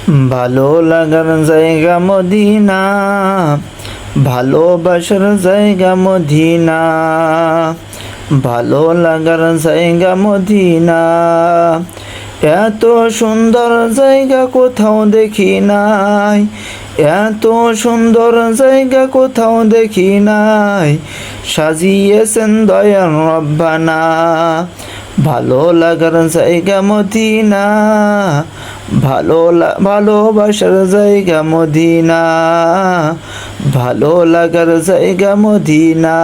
ভালো লাগার জায়গা মদিনা, ভালোবাসার জায়গা মদিনা, ভালো লাগার জায়গা মদিনা। এত সুন্দর জায়গা কোথাও দেখি নাই, এত সুন্দর জায়গা কোথাও দেখি নাই, সাজিয়েছেন দয়াল রব্বানা। ভালো লাগার জায়গা মদিনা, ভালোবাসার জায়গা মদিনা, ভালো লাগার জায়গা মদিনা।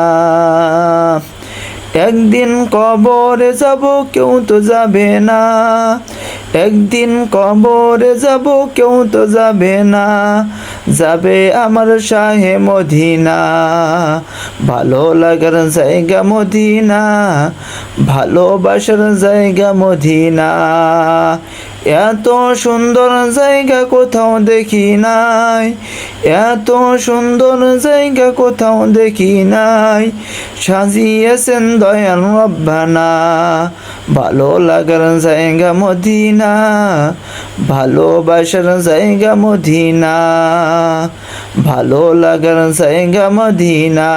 একদিন কবরে যাব কেউ তো যাবে না, একদিন কবরে যাব কেউ তো যাবে না, যাবে আমার শাহে মদিনা। ভালো লাগার জায়গা মদিনা, ভালোবাসার জায়গা মদিনা। এত সুন্দর জায়গা কোথাও দেখি নাই, এত সুন্দর জায়গা কোথাও দেখি নাই, সাজিয়েছেন দয়াল রব্বানা। ভালো লাগার জায়গা মদিনা, ভালোবাসার জায়গা মদিনা, ভালো লাগার জায়গা মদিনা।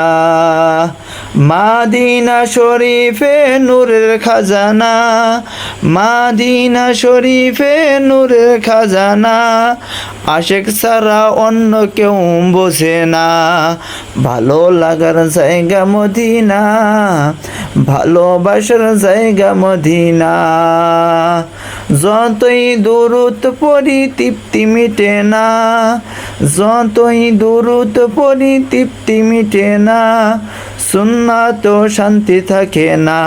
মাদিনা শরীফে নূরের খাজানা, মাদিনা শরীফে নূরের খাজানা, আশেক ছাড়া অন্য কেউ বোঝে না। ভালো লাগার জায়গা মদিনা, ভালোবাসার জায়গা মদিনা। যতই দূরত পড়ি তৃপ্তি মিটে না, যতই দূরত পড়ি তৃপ্তি মিটে না, সুন্নাত শান্তি থাকে না।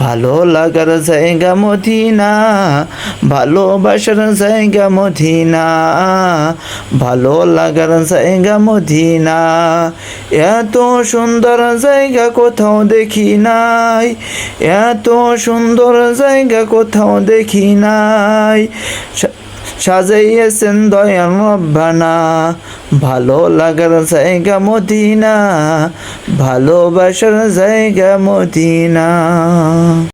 ভালো লাগার জায়গা মদিনা, ভালোবাসার জায়গা মদিনা, ভালো লাগার জায়গা মদিনা। এত সুন্দর জায়গা কোথাও দেখি নাই, এত সুন্দর জায়গা কোথাও দেখি নাই, সাজাইয়েছেন দয়াল রব্বানা। ভালো লাগার জায়গা মদিনা, ভালোবাসার জায়গা মদিনা।